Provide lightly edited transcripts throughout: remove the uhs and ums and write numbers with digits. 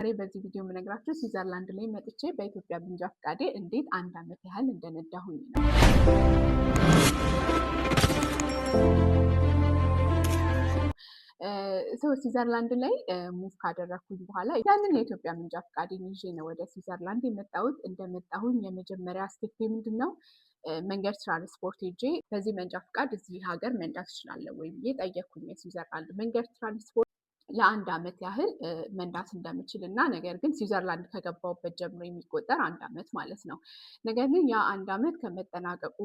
ዛሬ በዚህ ቪዲዮ የምነግራችሁ ስዊዘርላንድ ላይ መጥቼ በኢትዮጵያ መንጃ ፈቃዴ እንዴት 1 ዓመት ያህል እንደነዳሁኝ ነው። ስዊዘርላንድ ላይ ሙቭ ካደረኩኝ በኋላ ያንን የኢትዮጵያ መንጃ ፈቃዴን ይዤ ነው ወደ ስዊዘርላንድ የመጣሁት። እንደመጣሁኝ የመጀመሪያ ስቴፕ ምንድን ነው? መንገድ ትራንስፖርት ሄጄ በዚህ መንጃ ፈቃድ እዚህ ሀገር መንዳት እችላለሁ ወይ ብዬ ጠየኩኝ። የስዊዘርላንድ መንገድ ትራንስፖርት ለ1 ዓመት ያህል መንዳት እንደምችል እና ነገር ግን ስዊዘርላንድ ከገባሁበት ጀምሮ የሚቆጠር 1 ዓመት ማለት ነው። ነገር ግን ያ 1 ዓመት ከመጠናቀቁ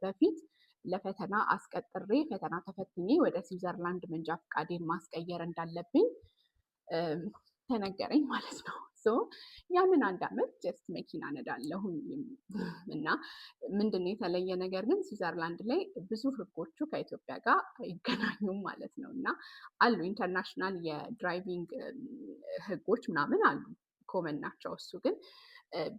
በፊት ለፈተና አስቀጥሬ ፈተና ተፈትኜ ወደ ስዊዘርላንድ መንጃ ፈቃዴን ማስቀየር እንዳለብኝ ተነገረኝ ማለት ነው። ያንን 1 ዓመት ጀስት መኪና ነዳለሁኝ እና ምንድነው የተለየ ነገር ግን ስዊዘርላንድ ላይ ብዙ ህጎቹ ከኢትዮጵያ ጋር አይገናኙም ማለት ነው። እና አሉ ኢንተርናሽናል የድራይቪንግ ህጎች ምናምን አሉ፣ ኮመን ናቸው። እሱ ግን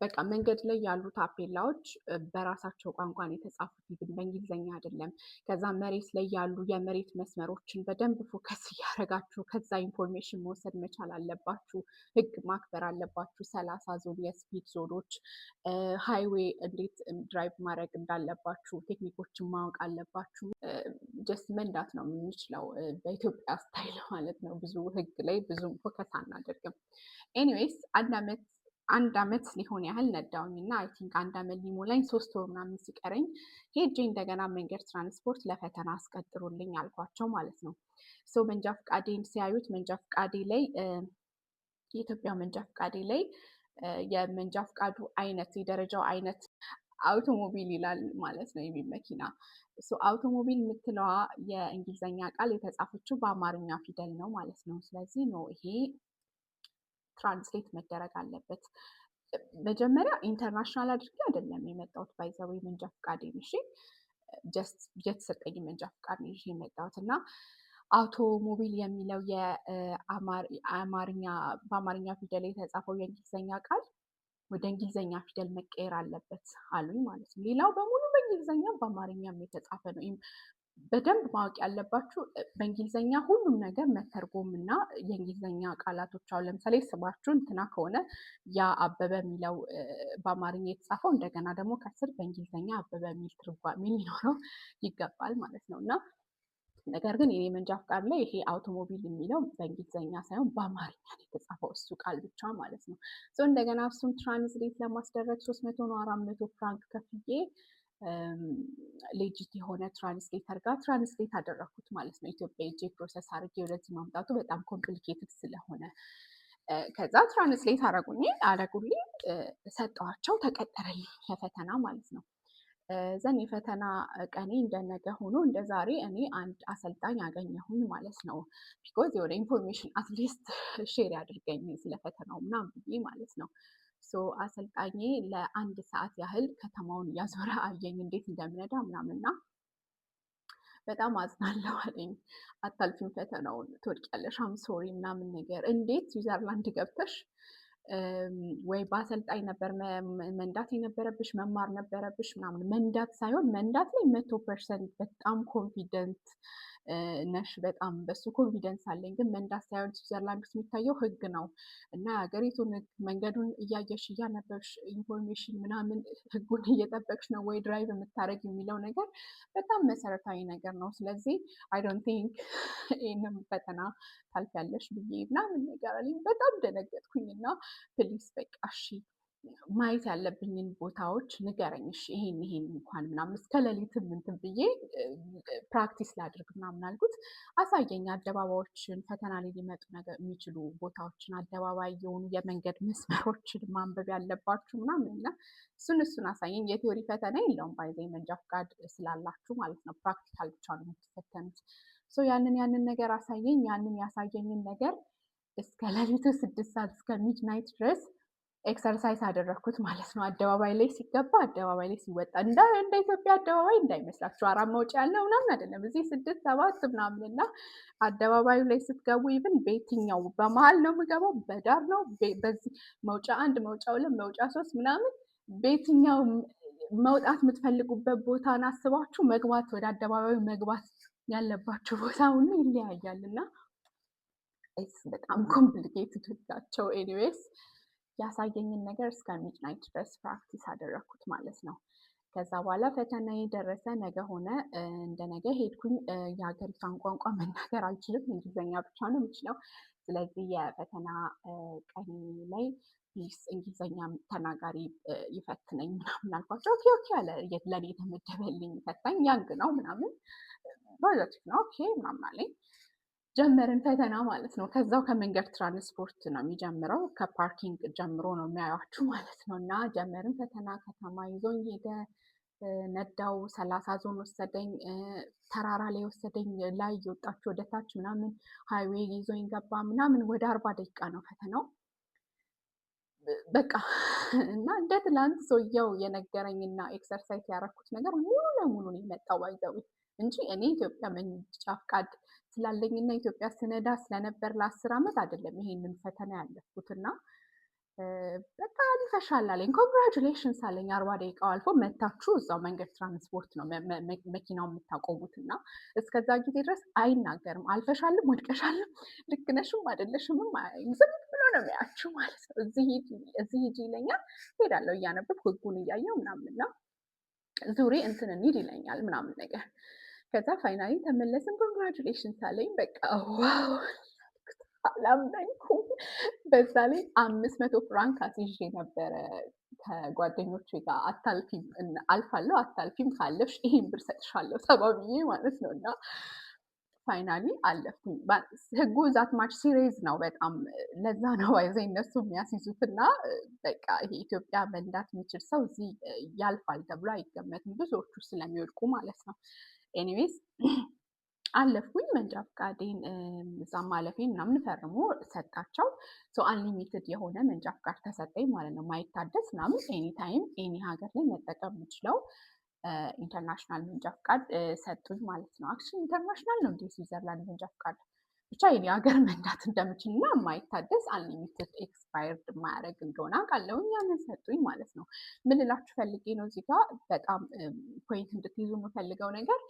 በቃ መንገድ ላይ ያሉ ታፔላዎች በራሳቸው ቋንቋን የተጻፉት ግን በእንግሊዝኛ አይደለም። ከዛ መሬት ላይ ያሉ የመሬት መስመሮችን በደንብ ፎከስ እያደረጋችሁ ከዛ ኢንፎርሜሽን መውሰድ መቻል አለባችሁ። ህግ ማክበር አለባችሁ። 30 ዞን የስፒድ ዞኖች፣ ሃይዌይ እንዴት ድራይቭ ማድረግ እንዳለባችሁ ቴክኒኮችን ማወቅ አለባችሁ። ጀስት መንዳት ነው የምንችለው በኢትዮጵያ ስታይል ማለት ነው። ብዙ ህግ ላይ ብዙ ፎከስ አናደርግም። ኤኒዌይስ 1 ዓመት ሊሆን ያህል ነዳውኝ እና አይ ቲንክ 1 ዓመት ሊሞላኝ 3 ወር ምናምን ሲቀረኝ ሄጄ እንደገና መንገድ ትራንስፖርት ለፈተና አስቀጥሩልኝ አልኳቸው ማለት ነው። መንጃ ፈቃዴን ሲያዩት መንጃ ፈቃዴ ላይ የኢትዮጵያ መንጃ ፈቃዴ ላይ የመንጃ ፈቃዱ አይነት የደረጃው አይነት አውቶሞቢል ይላል ማለት ነው። የሚል መኪና አውቶሞቢል የምትለዋ የእንግሊዝኛ ቃል የተጻፈችው በአማርኛ ፊደል ነው ማለት ነው። ስለዚህ ነው ይሄ ትራንስሌት መደረግ አለበት። መጀመሪያ ኢንተርናሽናል አድርጌ አይደለም የመጣሁት፣ ባይዘው መንጃ ፈቃዴን እሺ፣ ጀስት የተሰጠኝ መንጃ ፈቃድ ነው ይዤ የመጣሁት እና አውቶሞቢል የሚለው በአማርኛ ፊደል የተጻፈው የእንግሊዝኛ ቃል ወደ እንግሊዝኛ ፊደል መቀየር አለበት አሉኝ ማለት ነው። ሌላው በሙሉ በእንግሊዝኛ በአማርኛም የተጻፈ ነው። በደንብ ማወቅ ያለባችሁ በእንግሊዝኛ ሁሉም ነገር መተርጎም እና የእንግሊዝኛ ቃላቶች አሁን ለምሳሌ ስማችሁ እንትና ከሆነ ያ አበበ የሚለው በአማርኛ የተጻፈው እንደገና ደግሞ ከስር በእንግሊዝኛ አበበ የሚል ትርጓሜ ሊኖረው ይገባል ማለት ነው። እና ነገር ግን የኔ መንጃ ፈቃድ ላይ ይሄ አውቶሞቢል የሚለው በእንግሊዝኛ ሳይሆን በአማርኛ ነው የተጻፈው እሱ ቃል ብቻ ማለት ነው። እንደገና እሱን ትራንስሌት ለማስደረግ 300 ነው 400 ፍራንክ ከፍዬ ሌጂት የሆነ ትራንስሌተር ጋር ትራንስሌት አደረኩት ማለት ነው። ኢትዮጵያ ሄጄ ፕሮሰስ አድርጌ ወደዚህ ማምጣቱ በጣም ኮምፕሊኬትድ ስለሆነ ከዛ ትራንስሌት አረጉልኝ፣ ሰጠኋቸው፣ ተቀጠረልኝ ለፈተና ማለት ነው። ዘን የፈተና ቀኔ እንደነገ ሆኖ እንደ ዛሬ እኔ አንድ አሰልጣኝ አገኘሁኝ ማለት ነው። ቢኮዝ የሆነ ኢንፎርሜሽን አትሊስት ሼር ያድርገኝ ስለፈተናው ምናምን ብዬ ማለት ነው። አሰልጣኜ ለ1 ሰዓት ያህል ከተማውን እያዞረ አየኝ እንዴት እንደምነዳ ምናምንና በጣም አዝናለሁ አለኝ። አታልፊም ፈተናውን፣ ትወድቂያለሽ፣ ሶሪ ምናምን ነገር። እንዴት ስዊዘርላንድ ገብተሽ ወይ በአሰልጣኝ ነበር መንዳት የነበረብሽ መማር ነበረብሽ ምናምን። መንዳት ሳይሆን መንዳት ላይ 100% በጣም ኮንፊደንት ነሽ፣ በጣም በሱ ኮንፊደንስ አለኝ። ግን መንዳት ሳይሆን ስዊዘርላንድ ውስጥ የሚታየው ህግ ነው እና የሀገሪቱን ህግ መንገዱን እያየሽ እያነበብሽ ኢንፎርሜሽን ምናምን ህጉን እየጠበቅሽ ነው ወይ ድራይቭ የምታደርግ የሚለው ነገር በጣም መሰረታዊ ነገር ነው። ስለዚህ አይ ዶንት ቲንክ ይህንም ፈተና ታልፊያለሽ ብዬ ምናምን ነገር አለኝ። በጣም ደነገጥኩኝ እና ፕሊስ በቃ እሺ ማየት ያለብኝን ቦታዎች ንገረኝ፣ እሺ ይሄን እንኳን ምናምን እስከ ሌሊትም እንትን ብዬ ፕራክቲስ ላድርግ ምናምን አልኩት። አሳየኝ አደባባዮችን፣ ፈተና ላይ ሊመጡ የሚችሉ ቦታዎችን፣ አደባባይ የሆኑ የመንገድ መስመሮችን ማንበብ ያለባችሁ ምናምን እና እሱን አሳየኝ። የቲዮሪ ፈተና የለውም ባይዘ መንጃ ፈቃድ ስላላችሁ ማለት ነው። ፕራክቲካል ብቻ ነው የምትፈተኑት። ያንን ነገር አሳየኝ። ያንን ያሳየኝን ነገር እስከ ሌሊቱ 6 ሰዓት እስከ ሚድናይት ድረስ ኤክሰርሳይዝ አደረኩት ማለት ነው። አደባባይ ላይ ሲገባ አደባባይ ላይ ሲወጣ እንደ ኢትዮጵያ አደባባይ እንዳይመስላችሁ 4 መውጫ ያለው ምናምን አይደለም። እዚህ 6 7 ምናምን እና አደባባዩ ላይ ስትገቡ ይብን በየትኛው በመሀል ነው የምገባው፣ በዳር ነው፣ በዚህ መውጫ 1 መውጫ 2 መውጫ 3 ምናምን በየትኛው መውጣት የምትፈልጉበት ቦታን አስባችሁ መግባት፣ ወደ አደባባዩ መግባት ያለባችሁ ቦታ ሁሉ ይለያያል እና በጣም ኮምፕሊኬትድ ናቸው። ኤኒዌይስ ያሳየኝን ነገር እስከ ሚድናይት ድረስ ፕራክቲስ አደረግኩት ማለት ነው። ከዛ በኋላ ፈተናዬ ደረሰ። ነገ ሆነ። እንደ ነገ ሄድኩኝ። የሀገሪቷን ቋንቋ መናገር አልችልም፣ እንግሊዝኛ ብቻ ነው የምችለው። ስለዚህ የፈተና ቀን ላይ ፕሊስ እንግሊዝኛ ተናጋሪ ይፈትነኝ ምናምን አልኳቸው። ኦኬ ኦኬ አለ። ለእኔ የተመደበልኝ ፈታኝ ያንግ ነው ምናምን ፖዘቲቭ ነው ኦኬ ምናምን አለኝ። ጀመርን ፈተና ማለት ነው። ከዛው ከመንገድ ትራንስፖርት ነው የሚጀምረው። ከፓርኪንግ ጀምሮ ነው የሚያዩአችሁ ማለት ነው። እና ጀመርን ፈተና። ከተማ ይዞኝ ሄደ። ነዳው 30 ዞን ወሰደኝ። ተራራ ላይ ወሰደኝ። ላይ የወጣችሁ ወደ ታች ምናምን ሃይዌይ ይዞኝ ገባ ምናምን። ወደ 40 ደቂቃ ነው ፈተናው በቃ። እና እንደ ትላንት ሰውየው የነገረኝና ኤክሰርሳይዝ ያደረኩት ነገር ሙሉ ለሙሉ ነው የመጣው ባይዘው እንጂ እኔ ኢትዮጵያ መንጃ ፈቃድ ስላለኝና ኢትዮጵያ ስነዳ ስለነበር ለ10 ዓመት አይደለም ይሄንን ፈተና ያለፍኩትና በቃ አልፈሻል አለኝ። ኮንግራቹሌሽንስ አለኝ። 40 ደቂቃው አልፎ መታችሁ እዛው መንገድ ትራንስፖርት ነው መኪናው የምታቆሙት እና እስከዛ ጊዜ ድረስ አይናገርም። አልፈሻልም፣ ወድቀሻልም፣ ልክ ነሽም አይደለሽምም ዝም ብሎ ነው የሚያችሁ ማለት ነው። እዚህ ሂጂ ይለኛል፣ ሄዳለሁ እያነበብኩ ህጉን እያየው ምናምንና ዙሬ እንትን እንሂድ ይለኛል ምናምን ነገር። ከዛ ፋይናሊ ተመለስን። ኮንግራቹሌሽንስ አለኝ። በቃ ዋው አላመንኩም። በዛ ላይ 500 ፍራንክ አስይዤ ነበረ ከጓደኞቼ ጋር። አታልፊም፣ አልፋለሁ፣ አታልፊም፣ ካለፍሽ ይሄን ብር ሰጥሻለሁ ተባብዬ ማለት ነው። እና ፋይናሊ አለፍኩኝ። ህጉ ዛት ማች ሲሪየስ ነው በጣም። ለዛ ነው አይዘ እነሱ የሚያስይዙት። እና በቃ ይሄ ኢትዮጵያ መንዳት የሚችል ሰው እዚህ ያልፋል ተብሎ አይገመትም፣ ብዙዎቹ ስለሚወድቁ ማለት ነው። ኤኒዌይስ አለፍኩኝ። መንጃ ፈቃዴን እዛ ማለፌን ምናምን ፈርሞ ሰጣቸው። አንሊሚትድ የሆነ መንጃ ፈቃድ ተሰጠኝ ማለት ነው። ማይታደስ ምናምን ኤኒታይም ኤኒ ሀገር ላይ መጠቀም የምችለው ኢንተርናሽናል መንጃ ፈቃድ ሰጡኝ ማለት ነው። አክቹዋሊ ኢንተርናሽናል ነው እንደ ስዊዘርላንድ መንጃ ፈቃድ ብቻ የኔ ሀገር መንዳት እንደምችል እና የማይታደስ አንሊሚትድ ኤክስፓየርድ የማያደርግ እንደሆነ አውቃለሁ። ያንን ሰጡኝ ማለት ነው። ምን ልላችሁ ፈልጌ ነው እዚህ ጋር በጣም ፖይንት እንድትይዙ የምፈልገው ነገር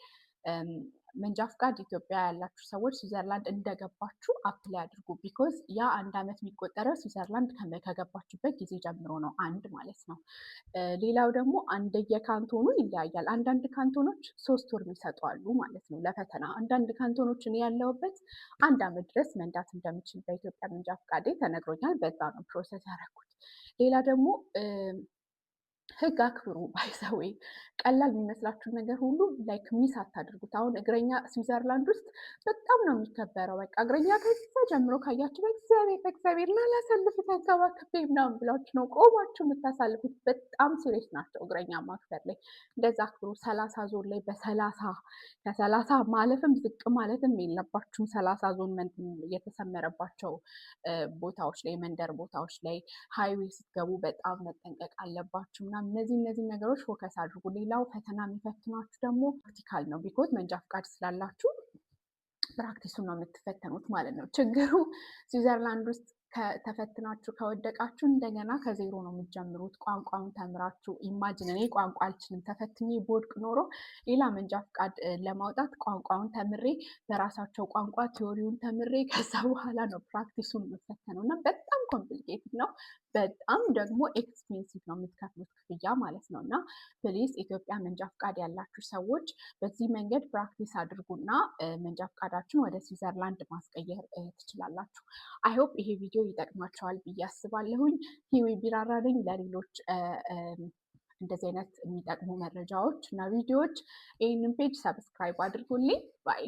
መንጃ ፈቃድ ኢትዮጵያ ያላችሁ ሰዎች ስዊዘርላንድ እንደገባችሁ አፕላይ አድርጉ። ቢኮዝ ያ 1 ዓመት የሚቆጠረው ስዊዘርላንድ ከገባችሁበት ጊዜ ጀምሮ ነው። አንድ ማለት ነው። ሌላው ደግሞ እንደየካንቶኑ ይለያያል። አንዳንድ ካንቶኖች 3 ወር የሚሰጡ አሉ ማለት ነው ለፈተና። አንዳንድ ካንቶኖች እኔ ያለሁበት 1 ዓመት ድረስ መንዳት እንደምችል በኢትዮጵያ መንጃ ፈቃዴ ተነግሮኛል። በዛ ነው ፕሮሰስ ያደረኩት። ሌላ ደግሞ ህግ አክብሩ። ባይዘዌ ቀላል የሚመስላችሁን ነገር ሁሉ ላይክ ሚስ አታድርጉት። አሁን እግረኛ ስዊዘርላንድ ውስጥ በጣም ነው የሚከበረው። በቃ እግረኛ ከዛ ጀምሮ ካያችሁ በእግዚአብሔር ላላሳልፍ ተንከባክቤ ምናምን ብላችሁ ነው ቆማችሁ የምታሳልፉት። በጣም ሲሪየስ ናቸው እግረኛ ማክበር ላይ። እንደዛ አክብሩ። 30 ዞን ላይ ከ30 ማለፍም ዝቅ ማለትም የለባችሁም። 30 ዞን የተሰመረባቸው ቦታዎች ላይ መንደር ቦታዎች ላይ ሃይዌይ ስትገቡ በጣም መጠንቀቅ አለባችሁ። እነዚህ ነገሮች ፎከስ አድርጉ። ሌላው ፈተና የሚፈትኗችሁ ደግሞ ፕራክቲካል ነው። ቢኮዝ መንጃ ፈቃድ ስላላችሁ ፕራክቲሱን ነው የምትፈተኑት ማለት ነው። ችግሩ ስዊዘርላንድ ውስጥ ተፈትናችሁ ከወደቃችሁ እንደገና ከዜሮ ነው የምትጀምሩት። ቋንቋውን ተምራችሁ ኢማጅን እኔ ቋንቋ አልችልም። ተፈትኜ ቦድቅ ኖሮ ሌላ መንጃ ፈቃድ ለማውጣት ቋንቋውን ተምሬ በራሳቸው ቋንቋ ቲዮሪውን ተምሬ ከዛ በኋላ ነው ፕራክቲሱን የምፈተነው እና በጣም ኮምፕሊኬትድ ነው። በጣም ደግሞ ኤክስፔንሲቭ ነው የምትከፍሉት ክፍያ ማለት ነው። እና ፕሊዝ ኢትዮጵያ መንጃ ፈቃድ ያላችሁ ሰዎች በዚህ መንገድ ፕራክቲስ አድርጉና መንጃ ፈቃዳችሁን ወደ ስዊዘርላንድ ማስቀየር ትችላላችሁ። አይሆፕ ይሄ ቪዲዮ ይጠቅማቸዋል ብዬ አስባለሁኝ። ሂዊ ቢራራ ነኝ። ለሌሎች እንደዚህ አይነት የሚጠቅሙ መረጃዎች እና ቪዲዮዎች ይህንን ፔጅ ሰብስክራይብ አድርጉልኝ። ባይ